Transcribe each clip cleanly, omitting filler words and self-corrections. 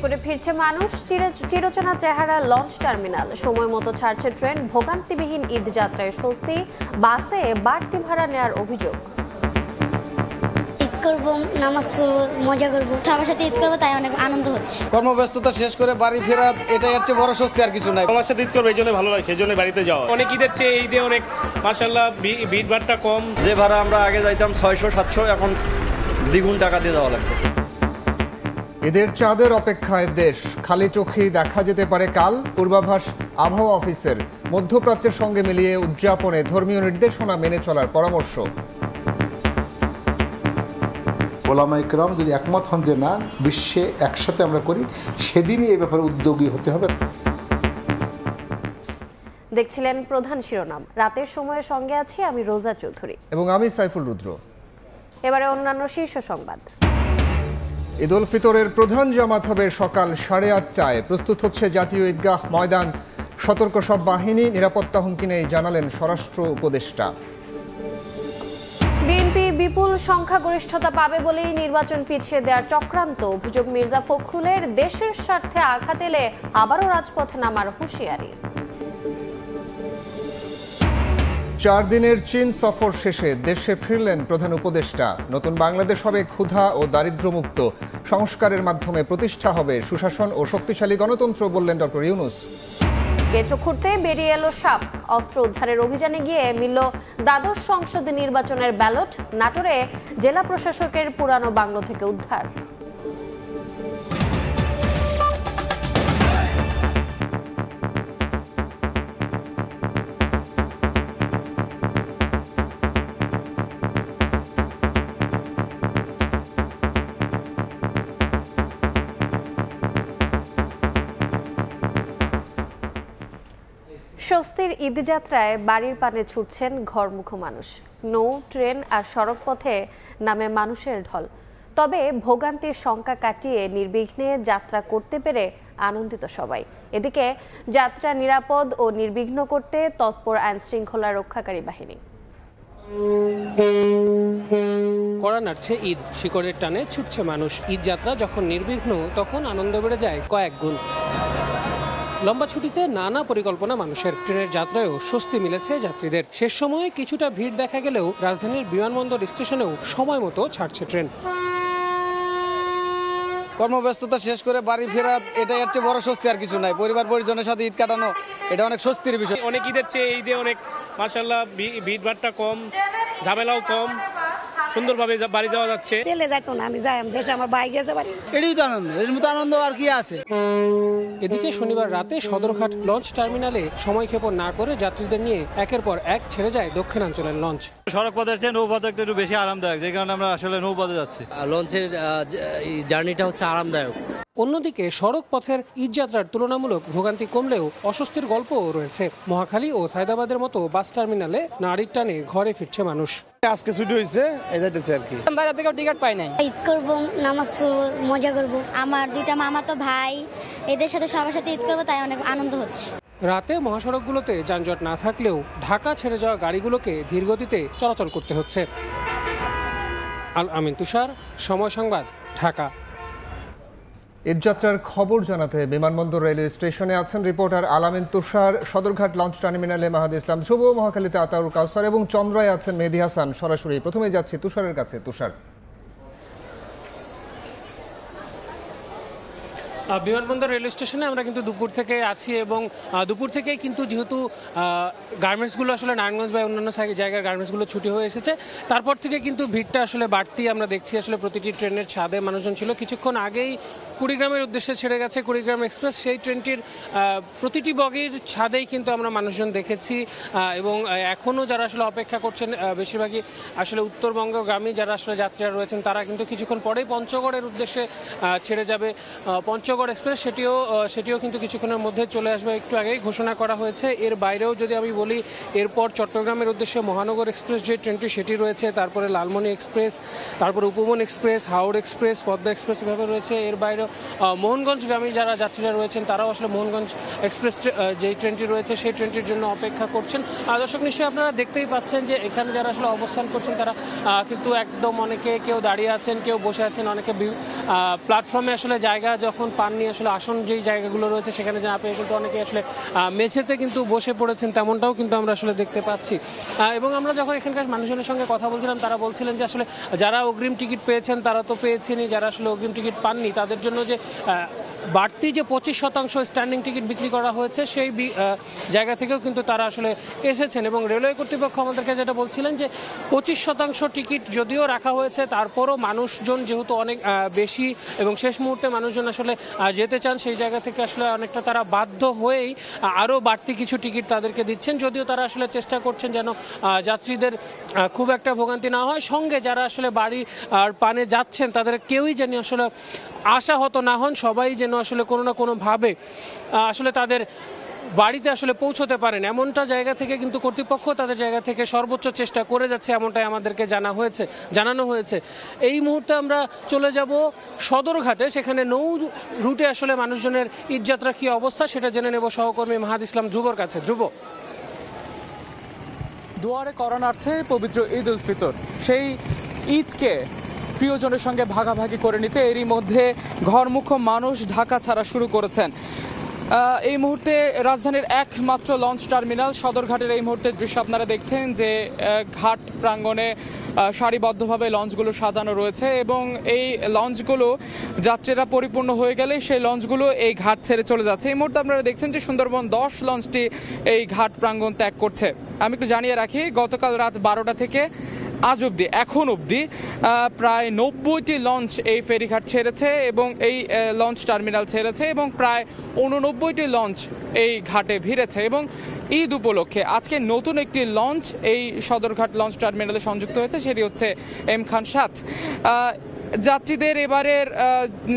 করে ফিরছে মানুষ, চিরচেনা চেহারা লঞ্চ টার্মিনাল। সময় মতো ছাড়ছে ট্রেন, ভোগান্তিবিহীন ঈদ যাত্রায় স্বস্তি। বাসে বাড়তি ভাড়া নেওয়ার অভিযোগ। ঈদ করব, নামাজ পড়বো, মজা করবো, সবার সাথে ঈদ করবো, তাই অনেক আনন্দ হচ্ছে। কর্মব্যস্ততা শেষ করে বাড়ি ফেরা, এটাই হচ্ছে বড় স্বস্তি, আর কিছু নাই। আমার সাথে ঈদ করবো, এই জন্য ভালো লাগছে, এই জন্য বাড়িতে যাওয়া। অনেক ঈদের চেয়ে ঈদে অনেক মাশাআল্লাহ ভিড় ভাড়টা কম। যে ভাড়া আমরা আগে যাইতাম 600-700, এখন দ্বিগুণ টাকা দিয়ে যাওয়া লাগতেছে। ঈদের চাঁদের অপেক্ষায় দেশ, খালি চোখেই দেখা যেতে পারে কাল। পূর্বাভাস আবহাওয়া অফিসের। মধ্যপ্রাচ্যের সঙ্গে মিলিয়ে উদযাপনে ধর্মীয় নির্দেশনা মেনে চলার পরামর্শ। ওলামা ইকরাম যদি একমত হন যে না, বিশ্বে একসাথে আমরা করি, সেদিনই এই ব্যাপারে উদ্যোগী হতে হবে। দেখছিলেন প্রধান শিরোনাম। রাতের সময়ের সঙ্গে আছি আমি রোজা চৌধুরী এবং আমি সাইফুল রুদ্র। এবারে অন্যান্য শীর্ষ সংবাদ। ঈদ উল ফিতরের প্রধান জামাত হবে সকাল 8:30টায়। প্রস্তুত হচ্ছে জাতীয় ঈদগাহ ময়দান। সতর্ক সব বাহিনী, নিরাপত্তা হুমকি নেই জানালেন স্বরাষ্ট্র উপদেষ্টা। বিএনপি বিপুল সংখ্যাগরিষ্ঠতা পাবে বলেই নির্বাচন পিছিয়ে দেওয়ার চক্রান্ত। অভিযোগ মির্জা ফখরুলের। দেশের স্বার্থে আঘাত এলে আবারও রাজপথে নামার হুঁশিয়ারি। 4 দিনের চীন সফর শেষে দেশে ফিরলেন প্রধান উপদেষ্টা। নতুন বাংলাদেশ হবে ক্ষুধা ও দারিদ্র্যমুক্ত। সংস্কারের মাধ্যমে প্রতিষ্ঠা হবে সুশাসন ও শক্তিশালী গণতন্ত্র, বললেন ডক্টর ইউনূস। কেঁচো খুঁড়তে বেরিয়ে এলো সাপ। অস্ত্র উদ্ধারের অভিযানে গিয়ে মিলল দ্বাদশ সংসদ নির্বাচনের ব্যালট। নাটোরে জেলা প্রশাসকের পুরানো বাংলো থেকে উদ্ধার। স্বস্তির ঈদযাত্রায় বাড়ির পানে ছুটছেন ঘরমুখো মানুষ। নৌ, ট্রেন আর সড়ক পথে নামে মানুষের ঢল। তবে ভোগান্তির শঙ্কা কাটিয়ে নির্বিঘ্নে যাত্রা করতে পেরে আনন্দিত সবাই। এদিকে যাত্রা নিরাপদ ও নির্বিঘ্ন করতে তৎপর আইনশৃঙ্খলা রক্ষাকারী বাহিনী। কড়া নাড়ছে ঈদ, শিকড়ের টানে ছুটছে মানুষ। ঈদ যাত্রা যখন নির্বিঘ্ন, তখন আনন্দ বেড়ে যায় কয়েক গুণ। লম্বা ছুটিতে নানা পরিকল্পনা মানুষের। ট্রেনের যাত্রায়ও স্বস্তি মিলেছে যাত্রীদের। শেষ সময়ে কিছুটা ভিড় দেখা গেলেও রাজধানীর বিমানবন্দর স্টেশনেও সময় মতো ছাড়ছে ট্রেন। কর্মব্যস্ততা শেষ করে বাড়ি ফেরা, এটাই হচ্ছে বড় স্বস্তি, আর কিছু নাই। পরিবার পরিজনের সাথে ঈদ কাটানো, এটা অনেক স্বস্তির বিষয়। অনেক ঈদের চেয়ে ঈদে অনেক মাশাআল্লাহ ভিড় ভাড়টা কম, ঝামেলাও কম, সুন্দরভাবে বাড়ি যাওয়া যাচ্ছে। চলে যাইতো না, আমি যাই, দেশে আমার ভাই গেছে বাড়ি। এটাই তো আনন্দ, এর মতো আনন্দ আর কি আছে। এদিকে শনিবার রাতে সদরঘাট লঞ্চ টার্মিনালে সময়ক্ষেপণ না করে যাত্রীদের নিয়ে একের পর এক ছেড়ে যায় দক্ষিণাঞ্চলের লঞ্চ। সড়ক পথের চেয়ে নৌপথ একটু বেশি আরামদায়ক, যে কারণে আমরা আসলে নৌপথে যাচ্ছি। লঞ্চের জার্নিটা হচ্ছে আরামদায়ক। অন্যদিকে সড়ক পথের ঈদযাত্রার তুলনামূলক ভোগান্তি কমলেও অস্বস্তির গল্পও রয়েছে। মহাখালী ও সায়দাবাদের মতো বাস টার্মিনালে নারীর টানে ঘরে ফিরছে মানুষ। আজকে ছুটি হয়েছে, এই যাইতেছে আর কি। বাইরে থেকে টিকিট পাই নাই। ঈদ করব, নামাজ পড়বো, মজা করব। আমার 2টা মামাতো ভাই, এদের সাথে সবার সাথে ঈদ করবো, তাই অনেক আনন্দ হচ্ছে। রাতে মহাসড়কগুলোতে যানজট না থাকলেও ঢাকা ছেড়ে যাওয়া গাড়িগুলোকে ধীরগতিতে চলাচল করতে হচ্ছে। আল আমিন তুষার, সময় সংবাদ, ঢাকা। ঈদযাত্রার খবর জানাতে বিমানবন্দর রেলওয়ে স্টেশনে আছেন রিপোর্টার আলামিন তুষার। সদরঘাট লঞ্চ টার্মিনালে মাহাদি ইসলাম ধ্রুব, মহাখালীতে আতাউর কাউসার এবং চন্দ্রায় আছেন মেহেদী হাসান। সরাসরি প্রথমে যাচ্ছি তুষারের কাছে। তুষার, বিমানবন্দর রেল স্টেশনে আমরা কিন্তু দুপুর থেকে আছি এবং দুপুর থেকে কিন্তু যেহেতু গার্মেন্টসগুলো আসলে নারায়ণগঞ্জ বা অন্যান্য জায়গার গার্মেন্টসগুলো ছুটি হয়ে এসেছে, তারপর থেকে কিন্তু ভিড়টা আসলে বাড়তি আমরা দেখছি। আসলে প্রতিটি ট্রেনের ছাদে মানুষজন ছিল। কিছুক্ষণ আগেই কুড়িগ্রামের উদ্দেশ্যে ছেড়ে গেছে কুড়িগ্রাম এক্সপ্রেস। সেই ট্রেনটির প্রতিটি বগির ছাদেই কিন্তু আমরা মানুষজন দেখেছি এবং এখনও যারা আসলে অপেক্ষা করছেন বেশিরভাগই আসলে উত্তরবঙ্গগামী যারা আসলে যাত্রীরা রয়েছেন, তারা কিন্তু কিছুক্ষণ পরেই পঞ্চগড়ের উদ্দেশ্যে ছেড়ে যাবে। পঞ্চগড় এক্সপ্রেস সেটিও কিন্তু কিছুক্ষণের মধ্যে চলে আসবে, একটু আগেই ঘোষণা করা হয়েছে। এর বাইরেও যদি আমি বলি, এরপর চট্টগ্রামের উদ্দেশ্যে মহানগর এক্সপ্রেস যে ট্রেনটি সেটি রয়েছে, তারপরে লালমনি এক্সপ্রেস, তারপরে উপবন এক্সপ্রেস, হাওড় এক্সপ্রেস, পদ্মা এক্সপ্রেস এভাবে রয়েছে। এর বাইরেও মোহনগঞ্জগামী যারা যাত্রীরা রয়েছেন তারাও আসলে মোহনগঞ্জ এক্সপ্রেস যে ট্রেনটি রয়েছে সেই ট্রেনটির জন্য অপেক্ষা করছেন। দর্শক নিশ্চয়ই আপনারা দেখতেই পাচ্ছেন যে এখানে যারা আসলে অবস্থান করছেন তারা কিন্তু একদম অনেকে কেউ দাঁড়িয়ে আছেন, কেউ বসে আছেন, অনেকে প্ল্যাটফর্মে আসলে জায়গা যখন পাননি, আসলে আসন যেই জায়গাগুলো রয়েছে সেখানে না পেয়ে কিন্তু অনেকে আসলে মেঝেতে কিন্তু বসে পড়েছেন, তেমনটাও কিন্তু আমরা আসলে দেখতে পাচ্ছি। এবং আমরা যখন এখানকার মানুষজনের সঙ্গে কথা বলছিলাম তারা বলছিলেন যে আসলে যারা অগ্রিম টিকিট পেয়েছেন তারা তো পেয়েছেনই, যারা আসলে অগ্রিম টিকিট পাননি তাদের জন্য যে বাড়তি যে 25% স্ট্যান্ডিং টিকিট বিক্রি করা হয়েছে সেই জায়গা থেকেও কিন্তু তারা আসলে এসেছেন। এবং রেলওয়ে কর্তৃপক্ষ আমাদেরকে যেটা বলছিলেন যে 25% টিকিট যদিও রাখা হয়েছে তারপরও মানুষজন যেহেতু অনেক বেশি এবং শেষ মুহূর্তে মানুষজন আসলে যেতে চান, সেই জায়গা থেকে আসলে অনেকটা তারা বাধ্য হয়েই আরও বাড়তি কিছু টিকিট তাদেরকে দিচ্ছেন। যদিও তারা আসলে চেষ্টা করছেন যেন যাত্রীদের খুব একটা ভোগান্তি না হয়, সঙ্গে যারা আসলে বাড়ি আর পানে যাচ্ছেন তাদের কেউই যেন আসলে আশাহত না হন, সবাই যেন আসলে কোনো না কোনোভাবে আসলে তাদের বাড়িতে আসলে পৌঁছতে পারেন এমনটা জায়গা থেকে কিন্তু কর্তৃপক্ষ তাদের জায়গা থেকে সর্বোচ্চ চেষ্টা করে যাচ্ছে, এমনটাই আমাদেরকে জানানো হয়েছে। এই মুহূর্তে আমরা চলে যাব সদরঘাটে, সেখানে নৌ রুটে আসলে মানুষজনের ঈদযাত্রা কী অবস্থা সেটা জেনে নেব সহকর্মী মাহাদ ইসলাম ধ্রুবর কাছে। ধ্রুব, দুয়ারে করা নাড়ছে পবিত্র ঈদ উল ফিতর, সেই ঈদকে প্রিয়জনের সঙ্গে ভাগাভাগি করে নিতে এরই মধ্যে ঘরমুখো মানুষ ঢাকা ছাড়া শুরু করেছেন। এই মুহূর্তে রাজধানীর একমাত্র লঞ্চ টার্মিনাল সদরঘাটের এই মুহূর্তে দৃশ্য আপনারা দেখছেন যে ঘাট প্রাঙ্গণে সারিবদ্ধভাবে লঞ্চগুলো সাজানো রয়েছে এবং এই লঞ্চগুলো যাত্রীরা পরিপূর্ণ হয়ে গেলে সেই লঞ্চগুলো এই ঘাট ছেড়ে চলে যাচ্ছে। এই মুহূর্তে আপনারা দেখছেন যে সুন্দরবন 10 লঞ্চটি এই ঘাট প্রাঙ্গণ ত্যাগ করছে। আমি একটু জানিয়ে রাখি, গতকাল রাত 12টা থেকে আজ অবধি এখন অবধি প্রায় 90টি লঞ্চ এই ফেরিঘাট ছেড়েছে এবং এই লঞ্চ টার্মিনাল ছেড়েছে এবং প্রায় 89টি লঞ্চ এই ঘাটে ভিড়েছে। এবং ঈদ উপলক্ষে আজকে নতুন একটি লঞ্চ এই সদরঘাট লঞ্চ টার্মিনালে সংযুক্ত হয়েছে, সেটি হচ্ছে এম খান 7।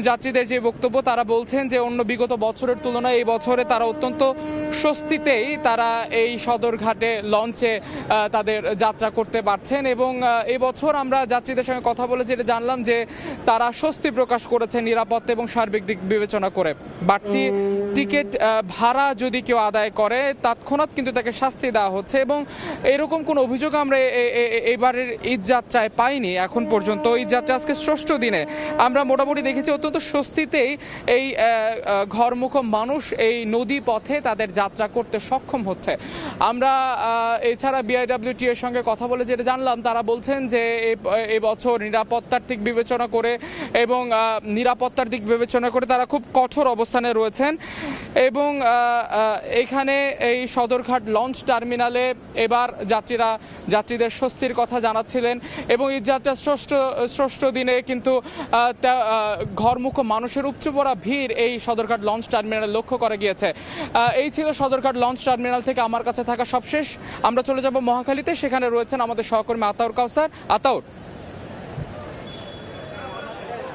যাত্রীদের যে বক্তব্য, তারা বলছেন যে অন্য বিগত বছরের তুলনায় এই বছরে তারা অত্যন্ত স্বস্তিতেই তারা এই সদরঘাটে লঞ্চে তাদের যাত্রা করতে পারছেন। এবং এবছর আমরা যাত্রীদের সঙ্গে কথা বলে যেটা জানলাম যে তারা স্বস্তি প্রকাশ করেছে নিরাপত্তা এবং সার্বিক দিক বিবেচনা করে। বাড়তি টিকিট ভাড়া যদি কেউ আদায় করে তৎক্ষণাৎ কিন্তু তাকে শাস্তি দেওয়া হচ্ছে এবং এরকম কোনো অভিযোগ আমরা এবারের ঈদ যাত্রায় পাইনি এখন পর্যন্ত। ঈদ যাত্রা আজকে ষষ্ঠ দিনে আমরা মোটামুটি দেখেছি অত্যন্ত স্বস্তিতেই এই ঘরমুখো মানুষ এই নদী পথে তাদের যাত্রা করতে সক্ষম হচ্ছে। আমরা এছাড়া বিআইডব্লিউটি এর সঙ্গে কথা বলে যেটা জানলাম, তারা বলছেন যে এবছর নিরাপত্তার দিক বিবেচনা করে এবং নিরাপত্তার দিক বিবেচনা করে তারা খুব কঠোর অবস্থানে রয়েছেন। এবং এখানে এই সদরঘাট লঞ্চ টার্মিনালে এবার যাত্রীদের স্বস্তির কথা জানাচ্ছিলেন এবং ঈদ যাত্রার ষষ্ঠ দিনে কিন্তু ঘরমুখো মানুষের উপচে পড়া ভিড় এই সদরঘাট লঞ্চ টার্মিনালে লক্ষ্য করা গিয়েছে। এই ছিল সদরঘাট লঞ্চ টার্মিনাল থেকে আমার কাছে থাকা সবশেষ। আমরা চলে যাব মহাখালীতে, সেখানে রয়েছেন আমাদের সহকর্মী আতাউর কাউসার। আতাউর,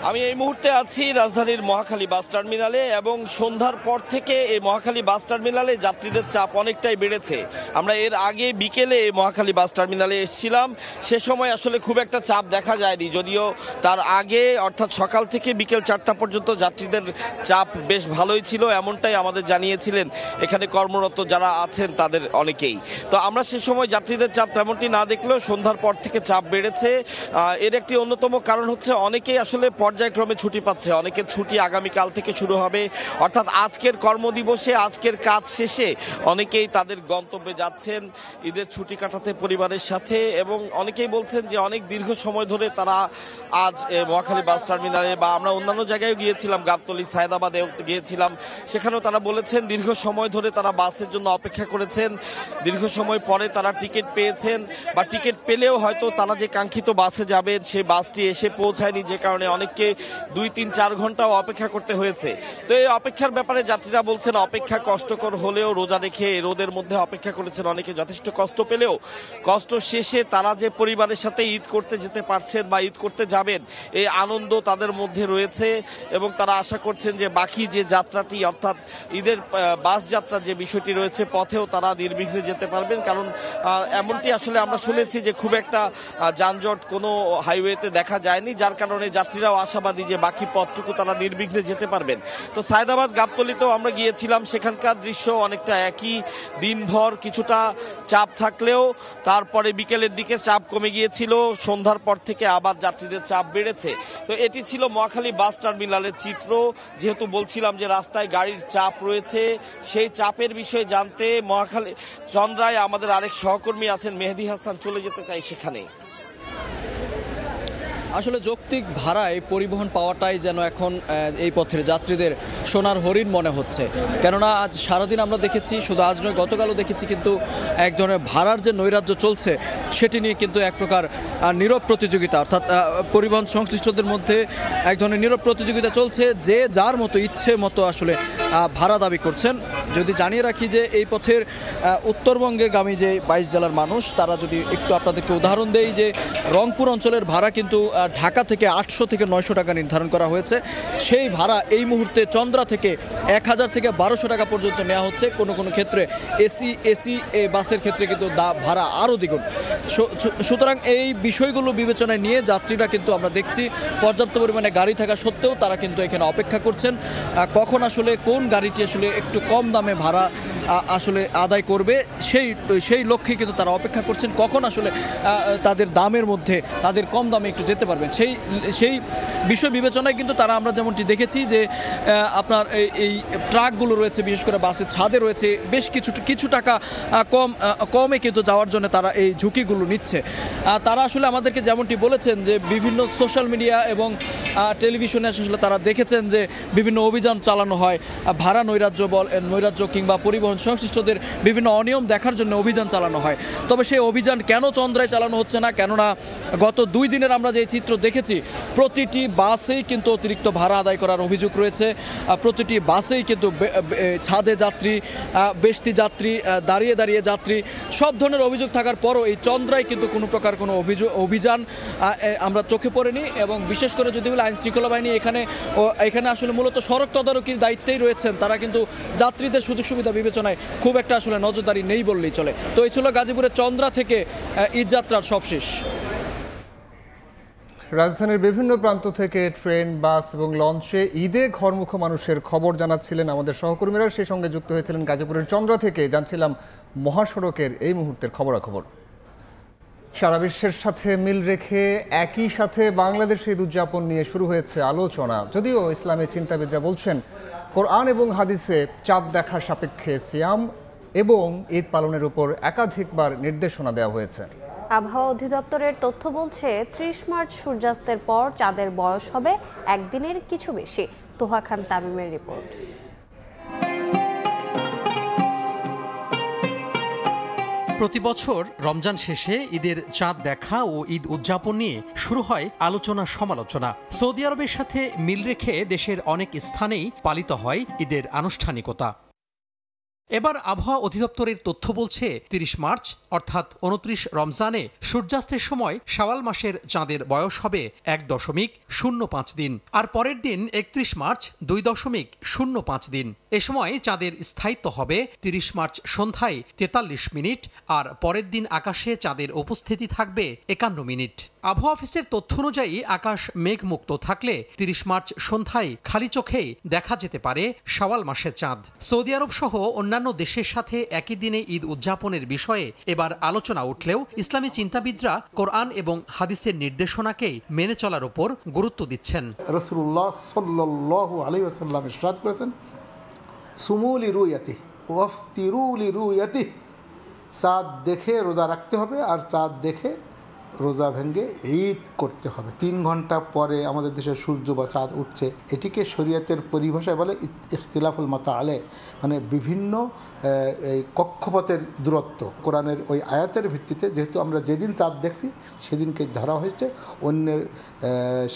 আমি এই মুহূর্তে আছি রাজধানীর মহাখালী বাস টার্মিনালে এবং সন্ধ্যার পর থেকে এই মহাখালী বাস টার্মিনালে যাত্রীদের চাপ অনেকটাই বেড়েছে। আমরা এর আগে বিকেলে এই মহাখালী বাস টার্মিনালে এসেছিলাম, সে সময় আসলে খুব একটা চাপ দেখা যায়নি, যদিও তার আগে অর্থাৎ সকাল থেকে বিকেল 4টা পর্যন্ত যাত্রীদের চাপ বেশ ভালোই ছিল, এমনটাই আমাদের জানিয়েছিলেন এখানে কর্মরত যারা আছেন তাদের অনেকেই। তো আমরা সে সময় যাত্রীদের চাপ তেমনটি না দেখলেও সন্ধ্যার পর থেকে চাপ বেড়েছে। এর একটি অন্যতম কারণ হচ্ছে অনেকেই আসলে পর্যায়ক্রমে ছুটি পাচ্ছে, অনেকের ছুটি আগামীকাল থেকে শুরু হবে, অর্থাৎ আজকের কর্মদিবসে আজকের কাজ শেষে অনেকেই তাদের গন্তব্যে যাচ্ছেন ঈদের ছুটি কাটাতে পরিবারের সাথে। এবং অনেকেই বলছেন যে অনেক দীর্ঘ সময় ধরে তারা আজ মহাখালী বাস টার্মিনালে বা আমরা অন্যান্য জায়গায় গিয়েছিলাম, গাবতলী সায়েদাবাদে গিয়েছিলাম, সেখানেও তারা বলেছেন দীর্ঘ সময় ধরে তারা বাসের জন্য অপেক্ষা করেছেন, দীর্ঘ সময় পরে তারা টিকিট পেয়েছেন বা টিকিট পেলেও হয়তো তারা যে কাঙ্ক্ষিত বাসে যাবেন সেই বাসটি এসে পৌঁছায়নি, যে কারণে অনেককে 2-3-4 ঘন্টাও অপেক্ষা করতে হয়েছে। তো এই অপেক্ষার ব্যাপারে যাত্রীরা বলছেন অপেক্ষা কষ্টকর হলেও রোজা রেখে রোদের মধ্যে অপেক্ষা করেছেন, অনেকে যথেষ্ট কষ্ট পেলেও কষ্ট শেষে তারা যে পরিবারের সাথে ঈদ করতে যেতে পারছেন বা ঈদ করতে যাবেন এই আনন্দ তাদের মধ্যে রয়েছে এবং তারা আশা করছেন যে বাকি যে যাত্রাটি অর্থাৎ ঈদের বাস যাত্রা যে বিষয়টি রয়েছে পথেও তারা নির্বিঘ্নে যেতে পারবেন। কারণ এমনটি আসলে আমরা শুনেছি যে খুব একটা যানজট কোনো হাইওয়েতে দেখা যায়নি, যার কারণে যাত্রীরাও আশাবাদী যে বাকি পথটুকু তারা নির্বিঘ্নে যেতে পারবেন। তো সায়দাবাদ গাবতলীতেও আমরা গিয়েছিলাম, সেখানকার দৃশ্য অনেকটা একই। দিনভর কিছুটা চাপ থাকলেও তারপরে বিকেলের দিকে চাপ কমে গিয়েছিল, সন্ধ্যার পর থেকে আবার যাত্রীদের চাপ বেড়েছে। তো এটি ছিল মহাখালী বাস টার্মিনালের চিত্র। যেহেতু বলছিলাম যে রাস্তায় গাড়ির চাপ রয়েছে, সেই চাপের বিষয়ে জানতে মহাখালী চন্দ্রায় আমাদের আরেক সহকর্মী আছেন মেহেদি হাসান, চলে যেতে চাই সেখানে। আসলে যৌক্তিক ভাড়ায় পরিবহন পাওয়াটাই যেন এখন এই পথের যাত্রীদের সোনার হরিণ মনে হচ্ছে। কেননা আজ সারাদিন আমরা দেখেছি, শুধু আজ নয় গতকালও দেখেছি, কিন্তু এক ধরনের ভাড়ার যে নৈরাজ্য চলছে সেটি নিয়ে কিন্তু এক প্রকার নীরব প্রতিযোগিতা, অর্থাৎ পরিবহন সংশ্লিষ্টদের মধ্যে এক ধরনের নীরব প্রতিযোগিতা চলছে, যে যার মতো ইচ্ছে মতো আসলে ভাড়া দাবি করছেন। যদি জানিয়ে রাখি যে এই পথের উত্তরবঙ্গের গামী যে 22 জেলার মানুষ, তারা যদি একটু আপনাদেরকে উদাহরণ দেই যে রংপুর অঞ্চলের ভাড়া কিন্তু ঢাকা থেকে 800 থেকে 900 টাকা নির্ধারণ করা হয়েছে। সেই ভাড়া এই মুহূর্তে চন্দ্রা থেকে 1000 থেকে 1200 টাকা পর্যন্ত নেওয়া হচ্ছে। কোনো কোনো ক্ষেত্রে এসি বাসের ক্ষেত্রে কিন্তু ভাড়া আরও দ্বিগুণ। সুতরাং এই বিষয়গুলো বিবেচনায় নিয়ে যাত্রীরা কিন্তু আমরা দেখছি পর্যাপ্ত পরিমাণে গাড়ি থাকা সত্ত্বেও তারা কিন্তু এখানে অপেক্ষা করছেন কখন আসলে কোন গাড়িটি আসলে একটু কম দামে ভাড়া আসলে আদায় করবে, সেই লক্ষ্যে কিন্তু তারা অপেক্ষা করছেন কখন আসলে তাদের দামের মধ্যে তাদের কম দামে একটু যেতে পারবেন। সেই বিষয় বিবেচনায় কিন্তু তারা, আমরা যেমনটি দেখেছি যে আপনার এই ট্রাকগুলো রয়েছে, বিশেষ করে বাসের ছাদে রয়েছে, বেশ কিছু টাকা কমে কিন্তু যাওয়ার জন্য তারা এই ঝুঁকিগুলো নিচ্ছে। তারা আসলে আমাদেরকে যেমনটি বলেছেন যে বিভিন্ন সোশ্যাল মিডিয়া টেলিভিশনে আসলে তারা দেখেছেন যে বিভিন্ন অভিযান চালানো হয়, ভাড়া নৈরাজ্য কিংবা পরিবহন সংশ্লিষ্টদের বিভিন্ন অনিয়ম দেখার জন্য অভিযান চালানো হয়। তবে সেই অভিযান কেন চন্দ্রায় চালানো হচ্ছে না? কেননা গত 2 দিনের আমরা যে চিত্র দেখেছি, প্রতিটি বাসেই কিন্তু অতিরিক্ত ভাড়া আদায় করার অভিযোগ রয়েছে। প্রতিটি বাসেই কিন্তু ছাদে যাত্রী, বেশতি যাত্রী, দাঁড়িয়ে যাত্রী, সব ধরনের অভিযোগ থাকার পরও এই চন্দ্রায় কিন্তু কোনো প্রকার কোনো অভিযান আমরা চোখে পড়েনি। এবং বিশেষ করে যদি বলে আইন শৃঙ্খলা বাহিনী এখানে আসলে মূলত সড়ক তদারকির দায়িত্বেই রয়েছেন, তারা কিন্তু যাত্রীদের সুযোগ সুবিধা বিবেচনায় খুব একটা আসলে নজরদারি নেই বললেই চলে। তো এই ছিল গাজীপুরের চন্দ্রা থেকে ঈদযাত্রার সবশেষ। রাজধানীর বিভিন্ন প্রান্ত থেকে ট্রেন, বাস এবং লঞ্চে ঈদে ঘরমুখো মানুষের খবর জানাচ্ছিলেন আমাদের সহকর্মীরা। সেই সঙ্গে যুক্ত হয়েছিলেন গাজীপুরের চন্দ্রা থেকে। জানছিলাম মহাসড়কের এই মুহূর্তের খবরাখবর। সারা বিশ্বের সাথে মিল রেখে একই সাথে বাংলাদেশে ঈদ উদযাপন নিয়ে শুরু হয়েছে আলোচনা। যদিও ইসলামী চিন্তাবিদরা বলছেন কোরআন এবং হাদিসে চাঁদ দেখার সাপেক্ষে সিয়াম এবং ঈদ পালনের উপর একাধিকবার নির্দেশনা দেওয়া হয়েছে। আবহাওয়া অধিদপ্তরের তথ্য বলছে 30 মার্চ সূর্যাস্তের পর চাঁদের বয়স হবে 1 দিনের কিছু বেশি। তোহা খান তামিমের রিপোর্ট। প্রতি বছর রমজান শেষে ঈদের চাঁদ দেখা ও ঈদ উদযাপন নিয়ে শুরু হয় আলোচনা সমালোচনা। সৌদি আরবের সাথে মিল রেখে দেশের অনেক স্থানেই পালিত হয় ঈদের আনুষ্ঠানিকতা। এবার আবহাওয়া অধিদপ্তরের তথ্য বলছে 30 মার্চ অর্থাৎ 29 রমজানে সূর্যাস্তের সময় শাওয়াল মাসের চাঁদের বয়স হবে 1.05 দিন, আর পরের দিন 31 মার্চ 2.05 দিন। এ সময় চাঁদের স্থায়িত্ব হবে 30 মার্চ সন্ধ্যায় 43 মিনিট, আর পরের দিন আকাশে চাঁদের উপস্থিতি থাকবে 51 মিনিট। আবহাওয়া অফিসের তথ্য অনুযায়ী আকাশ মেঘমুক্ত থাকলে 30 মার্চ সন্ধ্যায় খালি চোখেই দেখা যেতে পারে শাওয়াল মাসের চাঁদ। সৌদি আরব সহ অন্যান্য দেশের সাথে একই দিনে ঈদ উদযাপনের বিষয়ে এবার আলোচনা উঠলেও ইসলামী চিন্তাবিদরা কোরআন এবং হাদিসের নির্দেশনাকেই মেনে চলার উপর গুরুত্ব দিচ্ছেন। রাসূলুল্লাহ সাল্লাল্লাহু আলাইহি ওয়াসাল্লাম ইরশাদ করেছেন, সুমু লিরুয়াতিহি ওয়াফতিরু লিরুয়াতিহি, চাঁদ দেখে রোজা রাখতে হবে আর চাঁদ দেখে রোজা ভেঙে ঈদ করতে হবে। 3 ঘন্টা পরে আমাদের দেশে সূর্য বা চাঁদ উঠছে, এটিকে শরীয়তের পরিভাষায় বলে ইখতিলাফুল মাতালে, মানে বিভিন্ন এই কক্ষপথের দূরত্ব। কোরআনের ওই আয়াতের ভিত্তিতে যেহেতু আমরা যেদিন চাঁদ দেখছি সেদিনকে ধরা হয়েছে। অন্যের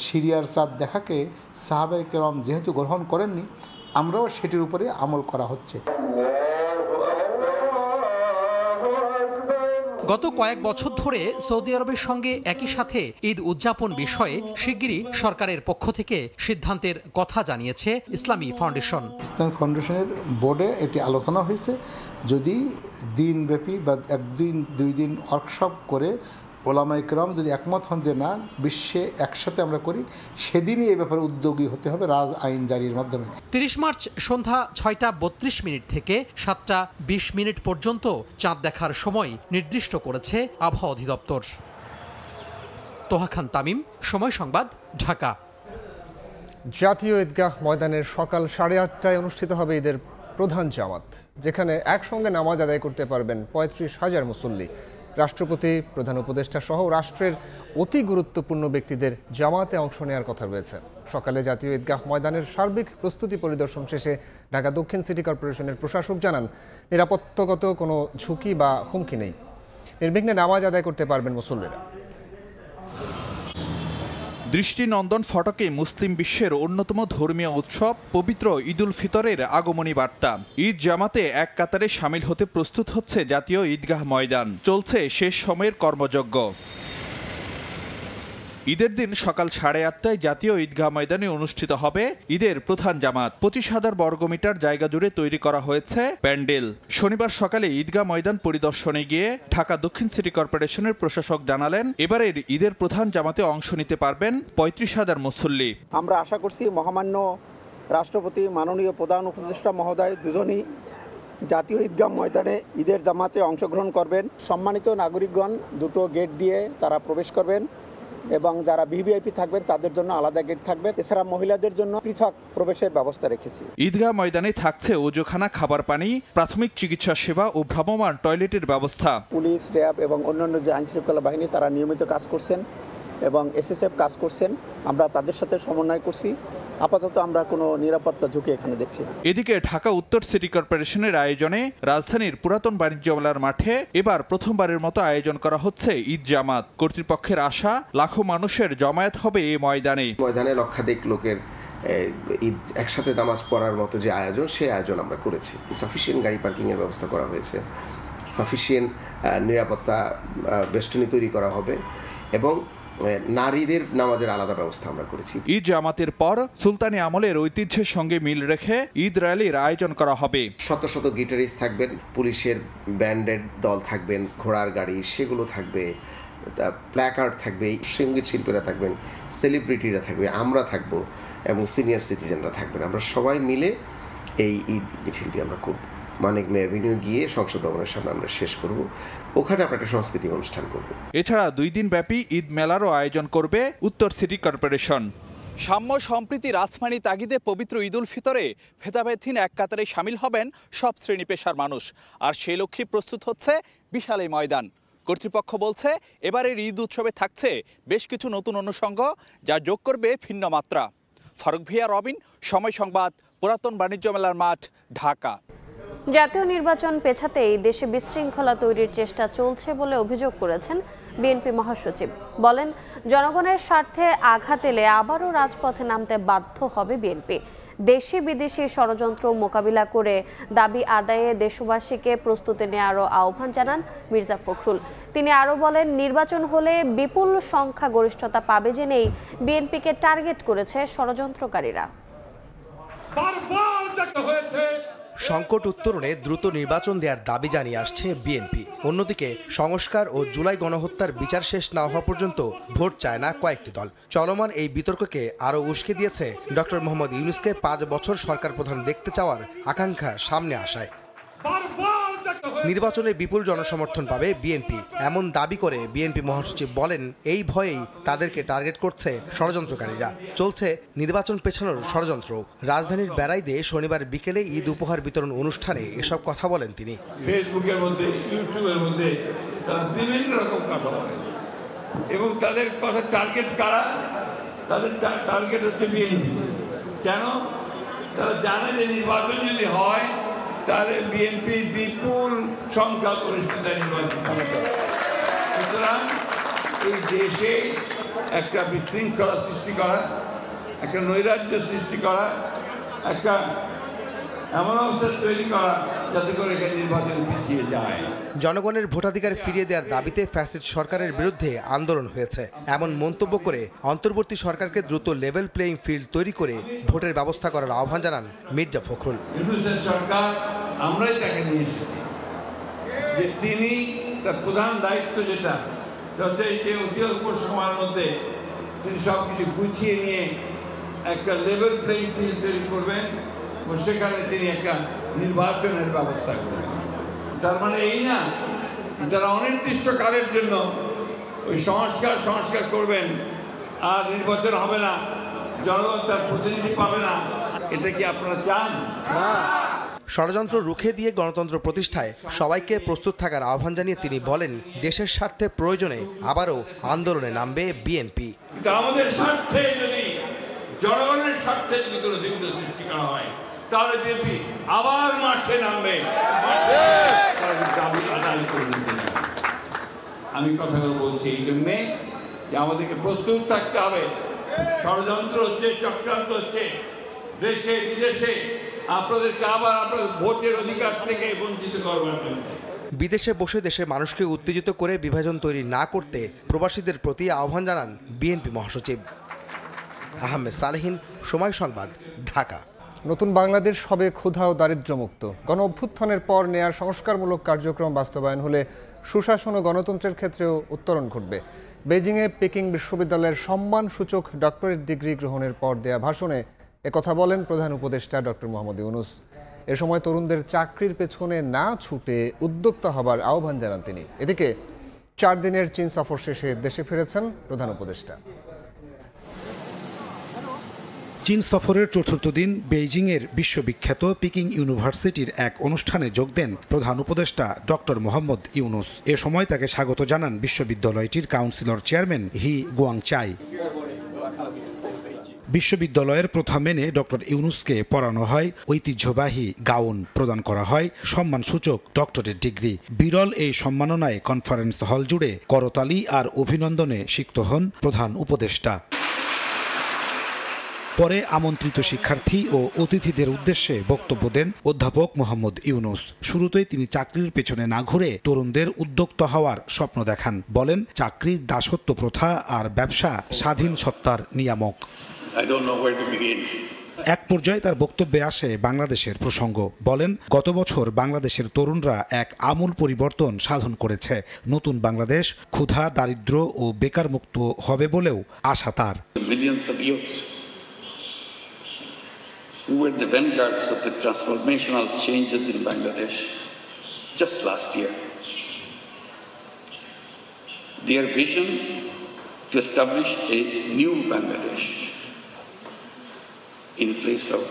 সিরিয়ার চাঁদ দেখাকে সাহাবায়ে কেরাম যেহেতু গ্রহণ করেননি, আমরাও সেটির উপরে আমল করা হচ্ছে। গত কয়েক বছর ধরে সৌদি আরবের সঙ্গে একই সাথে ঈদ উদযাপন বিষয়ে শিগগিরই সরকারের পক্ষ থেকে সিদ্ধান্তের কথা জানিয়েছে ইসলামী ফাউন্ডেশন। ইসলামী ফাউন্ডেশনের বোর্ডে এটি আলোচনা হয়েছে, যদি দিনব্যাপী বা 1 দিন 2 দিন ওয়ার্কশপ করে ওলামা ইকরাম যদি একমত হন যে না, বিশ্বে একসাথে আমরা করি, সেদিনই এই ব্যাপারে উদ্যোগী হতে হবে রাজ আইন জারির মাধ্যমে। 30 মার্চ সন্ধ্যা 6টা32 থেকে 7টা20 পর্যন্ত চাঁদ দেখার সময় নির্দিষ্ট করেছে আবহাওয়া অধিদপ্তর। তোহা খান তামিম, সময় সংবাদ, ঢাকা। জাতীয় ঈদগাহ ময়দানের সকাল 8:30টায় অনুষ্ঠিত হবে ঈদের প্রধান জামাত, যেখানে একসঙ্গে নামাজ আদায় করতে পারবেন 35,000 মুসল্লি। রাষ্ট্রপতি, প্রধান উপদেষ্টা সহ রাষ্ট্রের অতি গুরুত্বপূর্ণ ব্যক্তিদের জামাতে অংশ নেওয়ার কথা রয়েছে। সকালে জাতীয় ঈদগাহ ময়দানের সার্বিক প্রস্তুতি পরিদর্শন শেষে ঢাকা দক্ষিণ সিটি কর্পোরেশনের প্রশাসক জানান, নিরাপত্তাগত কোনো ঝুঁকি বা হুমকি নেই। নির্বিঘ্নে নামাজ আদায় করতে পারবেন মুসল্লিরা। দৃষ্টিনন্দন ফটকে মুসলিম বিশ্বের অন্যতম ধর্মীয় উৎসব পবিত্র ঈদুল ফিতরের আগমনী বার্তা। ঈদ জামাতে এক কাতারে সামিল হতে প্রস্তুত হচ্ছে জাতীয় ঈদগাহ ময়দান। চলছে শেষ সময়ের কর্মযজ্ঞ। ঈদের দিন সকাল 8:30টায় জাতীয় ঈদগাহ ময়দানে অনুষ্ঠিত হবে ঈদের প্রধান জামাত। 25,000 বর্গমিটার জায়গা জুড়ে তৈরি করা হয়েছে প্যান্ডেল। শনিবার সকালে ঈদগাহ ময়দান পরিদর্শনে গিয়ে ঢাকা দক্ষিণ সিটি কর্পোরেশনের প্রশাসক জানালেন, এবারের ঈদের প্রধান জামাতে অংশ নিতে পারবেন 35,000 মুসল্লি। আমরা আশা করছি মহামান্য রাষ্ট্রপতি, মাননীয় প্রধান উপদেষ্টা মহোদয় দুজনই জাতীয় ঈদগাহ ময়দানে ঈদের জামাতে অংশগ্রহণ করবেন। সম্মানিত নাগরিকগণ দুটো গেট দিয়ে তারা প্রবেশ করবেন এবং যারা ভিভিআইপি থাকবেন তাদের জন্য আলাদা গেট থাকবে। এছাড়া মহিলাদের জন্য পৃথক প্রবেশের ব্যবস্থা রেখেছি। ঈদগাহ ময়দানে থাকছে ওজোখানা, খাবার পানি, প্রাথমিক চিকিৎসা সেবা ও ভ্রাম্যমাণ টয়লেটের ব্যবস্থা। পুলিশ, র্যাব এবং অন্যান্য যে আইনশৃঙ্খলা বাহিনী তারা নিয়মিত কাজ করছেন এবং এসএসএফ কাজ করছেন। আমরা তাদের সাথে সমন্বয় করছি। আপাতত আমরা কোনো নিরাপত্তা ঝুঁকি এখানে দেখছি না। এদিকে ঢাকা উত্তর সিটি কর্পোরেশনের আয়োজনে রাজধানীর পুরাতন বাণিজ্য মেলার মাঠে এবার প্রথমবারের মতো আয়োজন করা হচ্ছে ঈদ জামাত। কর্তৃপক্ষের আশা, লাখো মানুষের জমায়েত হবে এই ময়দানে। ময়দানে লক্ষাধিক লোকের ঈদ একসাথে নামাজ পড়ার মতো যে আয়োজন, সেই আয়োজন আমরা করেছি। সাফিসিয়েন্ট গাড়ি পার্কিংয়ের ব্যবস্থা করা হয়েছে, সাফিসিয়েন্ট নিরাপত্তা বেষ্টনী তৈরি করা হবে এবং নারীদের নামাজের আলাদা ব্যবস্থা আমরা করেছি। ঈদ জামাতের পর সুলতানি আমলের ঐতিহ্যের সঙ্গে মিল রেখে ঈদ র্যালির আয়োজন করা হবে। শত শত গিটারিস্ট থাকবেন, পুলিশের ব্যান্ডের দল থাকবেন, ঘোড়ার গাড়ি সেগুলো থাকবে, প্ল্যাকার্ড থাকবে, সঙ্গীত শিল্পীরা থাকবেন, সেলিব্রিটিরা থাকবে, আমরা থাকবো এবং সিনিয়র সিটিজেনরা থাকবেন। আমরা সবাই মিলে এই ঈদ মিছিলটি আমরা করব। মানিক মে অ্যাভিনিউ গিয়ে সংসদ ভবনের সামনে আমরা শেষ করব। ওখানে আমরা একটা সাংস্কৃতিক অনুষ্ঠান করব। এছাড়া 2 দিন ব্যাপী ঈদ মেলারও আয়োজন করবে উত্তর সিটি কর্পোরেশন। সাম্য, সম্প্রীতি, রাজমানি তাগিদে পবিত্র ঈদুল ফিতরে ভেদাভেদহীন এক কাতারে সামিল হবেন সব শ্রেণী পেশার মানুষ। আর সেই লক্ষ্যে প্রস্তুত হচ্ছে বিশাল এই ময়দান। কর্তৃপক্ষ বলছে, এবারের ঈদ উৎসবে থাকছে বেশ কিছু নতুন অনুষঙ্গ, যা যোগ করবে ভিন্ন মাত্রা। ফারুক ভিয়া, রবিন, সময় সংবাদ, পুরাতন বাণিজ্য মেলার মাঠ, ঢাকা। জাতীয় নির্বাচন পেছাতেই দেশে বিশৃঙ্খলা তৈরির চেষ্টা চলছে বলে অভিযোগ করেছেন বিএনপি মহাসচিব। বলেন, জনগণের স্বার্থে আঘাত এলে আবারও রাজপথে নামতে বাধ্য হবে বিএনপি। দেশি বিদেশি ষড়যন্ত্র মোকাবিলা করে দাবি আদায়ে দেশবাসীকে প্রস্তুতি নেওয়ারও আহ্বান জানান মির্জা ফখরুল। তিনি আরও বলেন, নির্বাচন হলে বিপুল সংখ্যাগরিষ্ঠতা পাবে জেনেই বিএনপিকে টার্গেট করেছে ষড়যন্ত্রকারীরা। সংকট উত্তরণে দ্রুত নির্বাচন দেওয়ার দাবি জানিয়ে আসছে বিএনপি। অন্যদিকে সংস্কার ও জুলাই গণহত্যার বিচার শেষ না হওয়া পর্যন্ত ভোট চায় না কয়েকটি দল। চলমান এই বিতর্ককে আরও উস্কে দিয়েছে ডক্টর মোহাম্মদ ইউনূসকে 5 বছর সরকার প্রধান দেখতে চাওয়ার আকাঙ্ক্ষা সামনে আসায়। নির্বাচনে বিপুল জনসমর্থন পাবে বিএনপি, এমন দাবি করে বিএনপি মহাসচিব বলেন, এই ভয়েই তাদেরকে টার্গেট করছে ষড়যন্ত্রকারীরা। চলছে নির্বাচন পেছানোর ষড়যন্ত্র। রাজধানীর বেড়াইদে শনিবার বিকেলে ঈদ উপহার বিতরণ অনুষ্ঠানে এসব কথা বলেন তিনি। ফেসবুকের মধ্যে, ইউটিউবের মধ্যে তারা বিভিন্ন রকম কথা বলে এবং তাদের কথা টার্গেট কারা? তাদের টার্গেট হচ্ছে বিএনপি। কেন? তারা জানে যে নির্বাচন যদি হয় তাহলে বিএনপি বিপুল সংখ্যাগরিষ্ঠতা নির্বাচন করবে। সুতরাং এই দেশে একটা বিশৃঙ্খলা সৃষ্টি করা, একটা নৈরাজ্য সৃষ্টি করা, একটা এমন অবস্থা তৈরি করা যাতে করে নির্বাচন পিছিয়ে যায়। জনগণের ভোটাধিকার ফিরিয়ে দেওয়ার দাবিতে ফ্যাসিস্ট সরকারের বিরুদ্ধে আন্দোলন হয়েছে, এমন মন্তব্য করে অন্তর্বর্তী সরকারকে দ্রুত লেভেল প্লেইং ফিল্ড তৈরি করে ভোটের ব্যবস্থা করার আহ্বান জানান মির্জা ফখরুল। সরকার আমরাই তাকে নিয়ে এসেছি যে তিনি তার প্রধান দায়িত্ব যেটা যথারীতি অতি অল্প সময়ের মধ্যে তিনি সব কিছু গুছিয়ে নিয়ে একটা লেভেল প্লেইং ফিল্ড তৈরি করবেন এবং সেখানে তিনি একটা নির্বাচনের ব্যবস্থা করবেন। তার মানে এই না যারা অনির্দিষ্টকালের জন্য ওই সংস্কার করবেন আর নির্বাচন হবে না, জনগণ তার প্রতিনিধি পাবে না, এটা কি আপনারা চান? না। ষড়যন্ত্র রুখে দিয়ে গণতন্ত্র প্রতিষ্ঠায় সবাইকে প্রস্তুত থাকার আহ্বান জানিয়ে তিনি বলেন, দেশের স্বার্থে প্রয়োজনে আবারও আন্দোলনে নামবে বিএনপি। আমাদের স্বার্থে যদি জনগণের স্বার্থে যদি কোনো বিঘ্ন সৃষ্টি করা হয় তাহলে বিএনপি আবার মাঠে নামবে, দাবি আদায় করবেন। আমি কথাগুলো বলছি এই জন্যে যে আমাদেরকে প্রস্তুত থাকতে হবে। ষড়যন্ত্র হচ্ছে, চক্রান্ত হচ্ছে দেশে বিদেশে, আপনাদেরকে আবার আপনাদের ভোটের অধিকার থেকে বঞ্চিত করবার জন্য। বিদেশে বসে দেশের মানুষকে উত্তেজিত করে বিভাজন তৈরি না করতে প্রবাসীদের প্রতি আহ্বান জানান বিএনপি মহাসচিব। আহমেদ সালেহীন, সময় সংবাদ, ঢাকা। নতুন বাংলাদেশ হবে ক্ষুধা ও দারিদ্র্যমুক্ত। গণ অভ্যুত্থানের পর নেয়ার সংস্কারমূলক কার্যক্রম বাস্তবায়ন হলে সুশাসন ও গণতন্ত্রের ক্ষেত্রেও উত্তরণ ঘটবে। বেজিংয়ে পেকিং বিশ্ববিদ্যালয়ের সম্মানসূচক ডক্টরেট ডিগ্রি গ্রহণের পর দেয়া ভাষণে একথা বলেন প্রধান উপদেষ্টা ডক্টর মোহাম্মদ ইউনূস। এ সময় তরুণদের চাকরির পেছনে না ছুটে উদ্যোক্তা হবার আহ্বান জানান তিনি। এদিকে 4 দিনের চীন সফর শেষে দেশে ফিরেছেন প্রধান উপদেষ্টা। চীন সফরের চতুর্থ দিন বেইজিংয়ের বিশ্ববিখ্যাত পেকিং ইউনিভার্সিটির এক অনুষ্ঠানে যোগ দেন প্রধান উপদেষ্টা ডক্টর মোহাম্মদ ইউনূস। এ সময় তাকে স্বাগত জানান বিশ্ববিদ্যালয়টির কাউন্সিলর চেয়ারম্যান হি গুয়াংচাই। বিশ্ববিদ্যালয়ের প্রথা মেনে ডক্টর ইউনূসকে পড়ানো হয় ঐতিহ্যবাহী গাউন, প্রদান করা হয় সম্মানসূচক ডক্টরেট ডিগ্রি। বিরল এই সম্মাননায় কনফারেন্স হল জুড়ে করতালি আর অভিনন্দনে সিক্ত হন প্রধান উপদেষ্টা। পরে আমন্ত্রিত শিক্ষার্থী ও অতিথিদের উদ্দেশ্যে বক্তব্য দেন অধ্যাপক মোহাম্মদ ইউনূস। শুরুতেই তিনি চাকরির পেছনে না ঘুরে তরুণদের উদ্যোক্তা হওয়ার স্বপ্ন দেখান। বলেন, চাকরির দাসত্ব প্রথা আর ব্যবসা স্বাধীন সত্তার নিয়ামক। এক পর্যায়ে তার বক্তব্যে আসে বাংলাদেশের প্রসঙ্গ। বলেন, গত বছর বাংলাদেশের তরুণরা এক আমূল পরিবর্তন সাধন করেছে। নতুন বাংলাদেশ ক্ষুধা, দারিদ্র্য ও বেকার মুক্ত হবে বলেও আশা তার। Who were the vanguards of the transformational changes in Bangladesh just last year. Their vision to establish a new Bangladesh in place of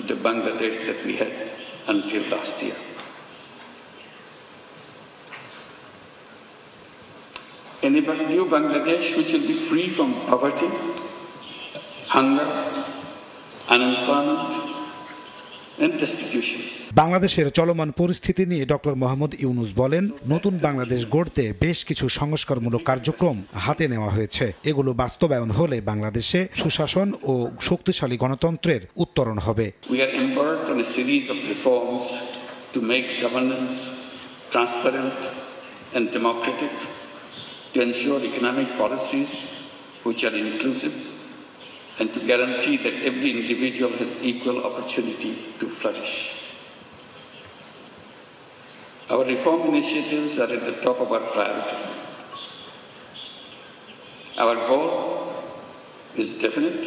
the Bangladesh that we had until last year. A new Bangladesh which will be free from poverty, hunger, unemployment, and destitution. বাংলাদেশের চলমান পরিস্থিতি নিয়ে doctor Mohammad Yunus বলেন, নতুন বাংলাদেশ গড়তে বেশ কিছু সংস্কারমূলক কার্যক্রম হাতে নেওয়া হয়েছে। এগুলো বাস্তবায়ন হলে বাংলাদেশে সুশাসন ও শক্তিশালী গণতন্ত্রের উত্তরণ হবে। We are embarked on a series of reforms to make governance transparent and democratic, to ensure economic policies which are inclusive, and to guarantee that every individual has equal opportunity to flourish. Our reform initiatives are at the top of our priority. Our goal is definite.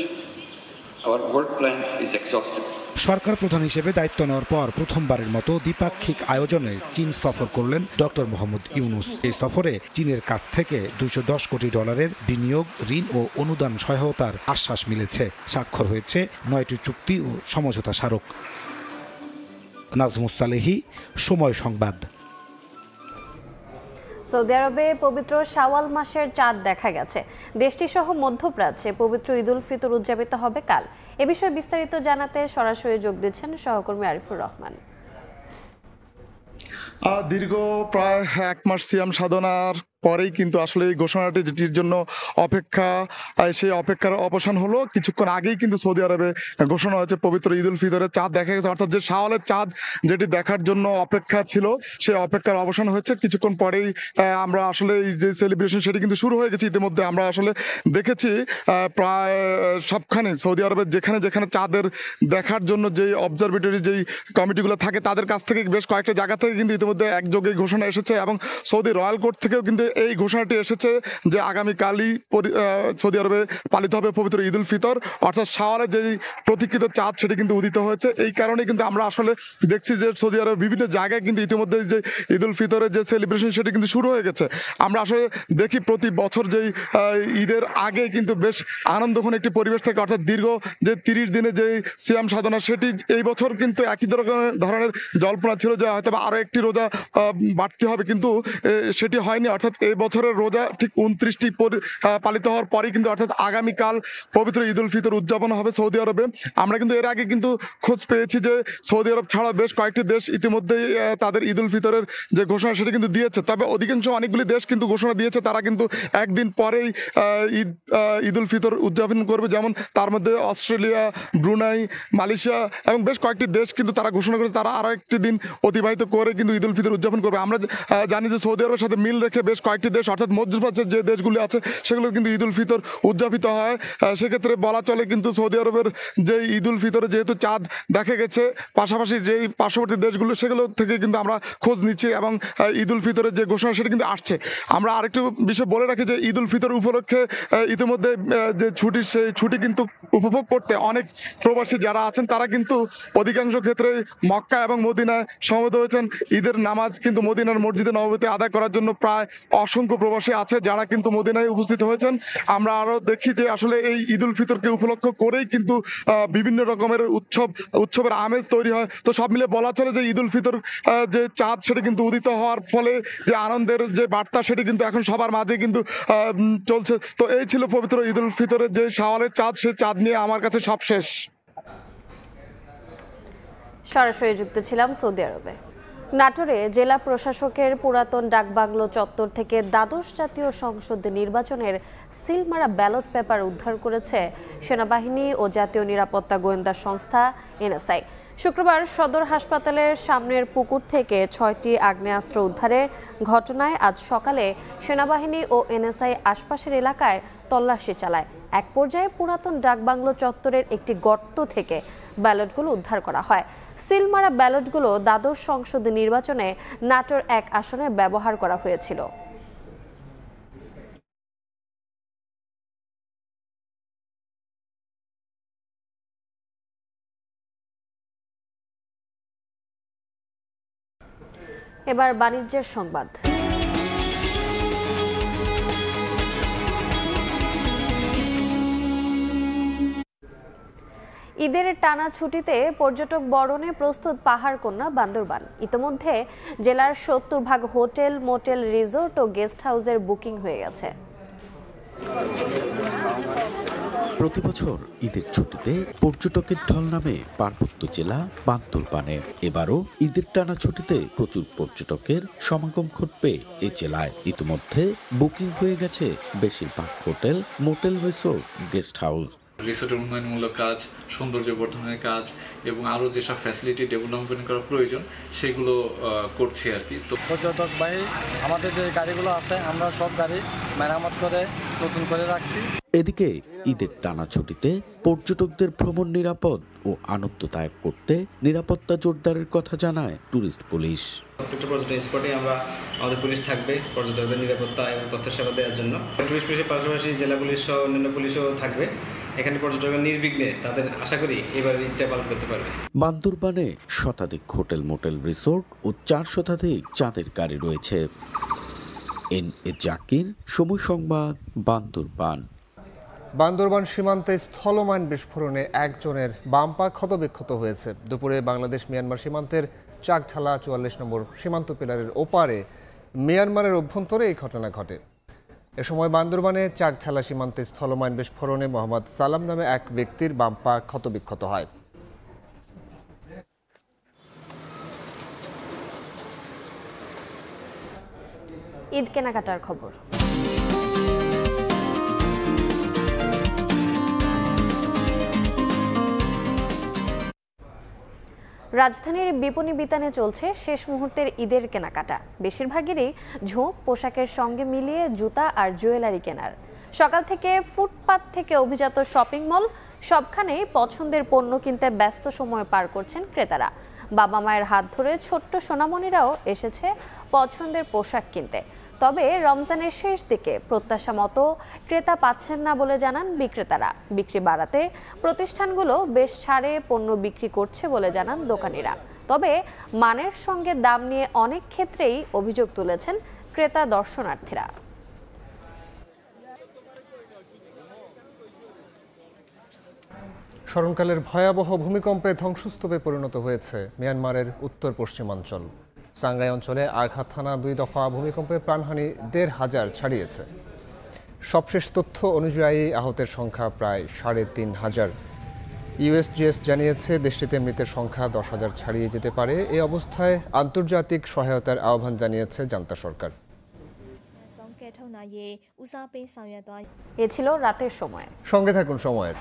Our work plan is exhaustive. সরকার প্রধান হিসেবে দায়িত্ব নেওয়ার পর প্রথমবারের মতো দ্বিপাক্ষিক আয়োজনে চীন সফর করলেন ডক্টর মোহাম্মদ ইউনূস। এই সফরে চীনের কাছ থেকে $210 কোটি বিনিয়োগ, ঋণ ও অনুদান সহায়তার আশ্বাস মিলেছে। স্বাক্ষর হয়েছে 9টি চুক্তি ও সমঝোতা স্মারক। নাজমুস সালেহী, সময় সংবাদ। সৌদি আরবে পবিত্র শাওয়াল মাসের চাঁদ দেখা গেছে। দেশটি সহ মধ্যপ্রাচ্যে পবিত্র ঈদ উল ফিতর উদযাপিত হবে কাল। এ বিষয়ে বিস্তারিত জানাতে সরাসরি যোগ দিচ্ছেন সহকর্মী আরিফুর রহমান। দীর্ঘ প্রায় 1 মাস সিয়াম সাধনার পরেই কিন্তু আসলে এই ঘোষণাটি যেটির জন্য অপেক্ষা, সেই অপেক্ষার অবসান হলো। কিছুক্ষণ আগেই কিন্তু সৌদি আরবে ঘোষণা হয়েছে পবিত্র ঈদ উল ফিতরের চাঁদ দেখা গেছে, অর্থাৎ যে শাওয়ালের চাঁদ যেটি দেখার জন্য অপেক্ষা ছিল সেই অপেক্ষার অবসান হয়েছে। কিছুক্ষণ পরেই আমরা আসলে এই যে সেলিব্রেশন সেটি কিন্তু শুরু হয়ে গেছে। ইতিমধ্যে আমরা আসলে দেখেছি প্রায় সবখানে সৌদি আরবের যেখানে যেখানে চাঁদের দেখার জন্য যেই অবজারভেটরি যেই কমিটিগুলো থাকে তাদের কাছ থেকে বেশ কয়েকটা জায়গা থেকে কিন্তু ইতিমধ্যে একযোগে ঘোষণা এসেছে এবং সৌদি রয়্যাল কোর্ট থেকেও কিন্তু এই ঘোষণাটি এসেছে যে আগামীকালই সৌদি আরবে পালিত হবে পবিত্র ঈদ উল ফিতর, অর্থাৎ শাওয়ালের যে প্রতীক্ষিত চাঁদ সেটি কিন্তু উদিত হয়েছে। এই কারণে কিন্তু আমরা আসলে দেখছি যে সৌদি আরবের বিভিন্ন জায়গায় কিন্তু ইতিমধ্যে যে ঈদ উল ফিতরের যে সেলিব্রেশন সেটি কিন্তু শুরু হয়ে গেছে। আমরা আসলে দেখি প্রতি বছর যেই ঈদের আগে কিন্তু বেশ আনন্দঘন একটি পরিবেশ থাকে, অর্থাৎ দীর্ঘ যে 30 দিনে যে সিয়াম সাধনা সেটি এই বছর কিন্তু একই ধরনের জল্পনা ছিল যে হয়তো আরো একটি রোজা বাড়তি হবে, কিন্তু সেটি হয়নি। অর্থাৎ এই বছরের রোজা ঠিক 29টি পালিত হওয়ার পরেই কিন্তু অর্থাৎ আগামীকাল পবিত্র ঈদ উল ফিতর উদযাপন হবে সৌদি আরবে। আমরা কিন্তু এর আগে কিন্তু খোঁজ পেয়েছি যে সৌদি আরব ছাড়া বেশ কয়েকটি দেশ ইতিমধ্যেই তাদের ঈদ উল ফিতরের যে ঘোষণা সেটি কিন্তু দিয়েছে। তবে অধিকাংশ অনেকগুলি দেশ কিন্তু ঘোষণা দিয়েছে তারা কিন্তু একদিন পরেই ঈদ উল ফিতর উদযাপন করবে, যেমন তার মধ্যে অস্ট্রেলিয়া, ব্রুনাই, মালয়েশিয়া এবং বেশ কয়েকটি দেশ কিন্তু তারা ঘোষণা করেছে তারা আরো একটি দিন অতিবাহিত করে কিন্তু ঈদ উল ফিতর উদযাপন করবে। আমরা জানি যে সৌদি আরবের সাথে মিল রেখে বেশ কয়েকটি দেশ অর্থাৎ মধ্যপ্রাচ্যের যে দেশগুলি আছে সেগুলো কিন্তু ঈদ উল ফিতর উদযাপিত হয়। সেক্ষেত্রে বলা চলে কিন্তু সৌদি আরবের যে ঈদ উল ফিতরে যেহেতু চাঁদ দেখা গেছে, পাশাপাশি যেই পার্শ্ববর্তী দেশগুলো সেগুলো থেকে কিন্তু আমরা খোঁজ নিচ্ছি এবং ঈদ উল ফিতরের যে ঘোষণা সেটা কিন্তু আসছে। আমরা আরেকটু বিষয় বলে রাখি যে ঈদ উল ফিতর উপলক্ষে ইতিমধ্যে যে ছুটি সেই ছুটি কিন্তু উপভোগ করতে অনেক প্রবাসী যারা আছেন তারা কিন্তু অধিকাংশ ক্ষেত্রে মক্কা এবং মদিনায় সমবেত হয়েছেন। ঈদের নামাজ কিন্তু মদিনার মসজিদে নববীতে আদায় করার জন্য প্রায় অসংখ্য প্রবাসী আছে যারা কিন্তু মদিনায় উপস্থিত হয়েছেন। আমরা আরো দেখি যে আসলে এই ঈদ উল ফিতরকে উপলক্ষ করেই কিন্তু বিভিন্ন রকমের উৎসবের আমেজ তৈরি হয়। তো সব মিলে বলা চলে যে ঈদ উল ফিতর যে চাঁদ সেটি কিন্তু উদিত হওয়ার ফলে যে আনন্দের যে বার্তা সেটি কিন্তু এখন সবার মাঝে কিন্তু চলছে। তো এই ছিল পবিত্র ঈদ উল ফিতরের যে শাওয়ালের চাঁদ, সে চাঁদ নিয়ে আমার কাছে সব শেষ। সরাসরি যুক্ত ছিলাম সৌদি আরবে। নাটোরে জেলা প্রশাসকের পুরাতন ডাকবাংলো চত্বর থেকে দ্বাদশ জাতীয় সংসদ নির্বাচনের সিলমারা ব্যালট পেপার উদ্ধার করেছে সেনাবাহিনী ও জাতীয় নিরাপত্তা গোয়েন্দা সংস্থা এনএসআই। শুক্রবার সদর হাসপাতালের সামনের পুকুর থেকে 6টি আগ্নেয়াস্ত্র উদ্ধারের ঘটনায় আজ সকালে সেনাবাহিনী ও এনএসআই আশপাশের এলাকায় তল্লাশি চালায়। এক পর্যায়ে পুরাতন ডাকবাংলো চত্বরের একটি গর্ত থেকে ব্যালটগুলো উদ্ধার করা হয়। সিলমারা ব্যালটগুলো দ্বাদশ সংসদ নির্বাচনে নাটোর 1 আসনে ব্যবহার করা হয়েছিল। এবার বাণিজ্যের সংবাদ। ঈদের টানা ছুটিতে পর্যটক বরণে প্রস্তুত পাহাড়কন্যা বান্দরবান। ইতোমধ্যে জেলার 70% হোটেল, মোটেল, রিসোর্ট ও গেস্ট হাউসের বুকিং হয়ে গেছে। প্রতি বছর ঈদের ছুটিতে পর্যটকের ঢল নামে পার্বত্য জেলা বান্দরবানে। এবারও ঈদের টানা ছুটিতে প্রচুর পর্যটকের সমাগম ঘটবে এ জেলায়। ইতিমধ্যে বুকিং হয়ে গেছে বেশিরভাগ hotel, motel, resort, guest house. রিসোর্টের উন্নয়নমূলক কাজ, সৌন্দর্য বর্ধনের কাজ এবং আরও যেসব ফ্যাসিলিটি ডেভেলপমেন্ট করা প্রয়োজন সেগুলো করছি আর কি। তো পর্যটক বাহী আমাদের যে গাড়িগুলো আছে আমরা সব গাড়ি মেরামত করে নতুন করে রাখছি। এদিকে ঈদের টানা ছুটিতে পর্যটকদের ভ্রমণ নিরাপদ ও আনন্দদায়ক করতে নিরাপত্তা জোরদারের কথা জানায় ট্যুরিস্ট পুলিশ। প্রত্যেকটা পর্যটন স্পটে আমাদের পুলিশ থাকবে পর্যটকদের নিরাপত্তা এবং তথ্য সেবা দেওয়ার জন্য। টুরিস্ট পুলিশের পাশাপাশি জেলা পুলিশ সহ অন্যান্য পুলিশও থাকবে এখানে। পর্যটকরা নির্বিঘ্নে তাদের আশা করি এবার ঈদটা পালন করতে পারবে। বান্দরবানে শতাধিক হোটেল, মোটেল, রিসোর্ট ও 4 শতাধিক চাঁদের গাড়ি রয়েছে। এনএ জাকির, সময় সংবাদ, বান্দরবান। বান্দরবান সীমান্তে স্থলমাইন বিস্ফোরণে একজনের বাম পা ক্ষতবিক্ষত হয়েছে। দুপুরে বাংলাদেশ মিয়ানমার সীমান্তের চাকঢালা 44 নম্বর সীমান্ত পিলারের ওপারে মিয়ানমারের অভ্যন্তরে এই ঘটনা ঘটে। এ সময় বান্দরবানে চাকঢালা সীমান্তে স্থলমাইন বিস্ফোরণে মোহাম্মদ সালাম নামে এক ব্যক্তির বাম পা ক্ষতবিক্ষত হয়। ঈদ কেনাকাটার খবর। রাজধানীর বিপণী বিতানে চলছে শেষ মুহূর্তের ঈদের কেনাকাটা। বেশিরভাগেরই ঝোঁক পোশাকের সঙ্গে মিলিয়ে জুতা আর জুয়েলারি কেনার। সকাল থেকে ফুটপাত থেকে অভিজাত শপিং মল সবখানেই পছন্দের পণ্য কিনতে ব্যস্ত সময় পার করছেন ক্রেতারা। বাবা মায়ের হাত ধরে ছোট্ট সোনামণিরাও এসেছে পছন্দের পোশাক কিনতে। তবে রমজানের শেষ দিকে প্রত্যাশা মতো ক্রেতা পাচ্ছেন না বলে জানান বিক্রেতারা। বিক্রি বাড়াতে প্রতিষ্ঠানগুলো বেশ ছাড়ে পণ্য বিক্রি করছে বলে জানান দোকানিরা। তবে মানের সঙ্গে দাম নিয়ে অনেক ক্ষেত্রেই অভিযোগ তুলেছেন ক্রেতা দর্শনার্থীরা। স্মরণকালের ভয়াবহ ভূমিকম্পে ধ্বংসস্তূপে পরিণত হয়েছে মিয়ানমারের উত্তর পশ্চিমাঞ্চল। সাংগাই অঞ্চলে আঘাত হানা 2 দফা ভূমিকম্পে প্রাণহানি 1,500 ছাড়িয়েছে। সবশেষ তথ্য অনুযায়ী আহতের সংখ্যা প্রায় 3,500। ইউএসজিএস জানিয়েছে দেশটিতে মৃতের সংখ্যা 10,000 ছাড়িয়ে যেতে পারে। এই অবস্থায় আন্তর্জাতিক সহায়তার আহ্বান জানিয়েছে জান্তা সরকার। এ ছিল রাতের সময়। সঙ্গে থাকুন সময়ের।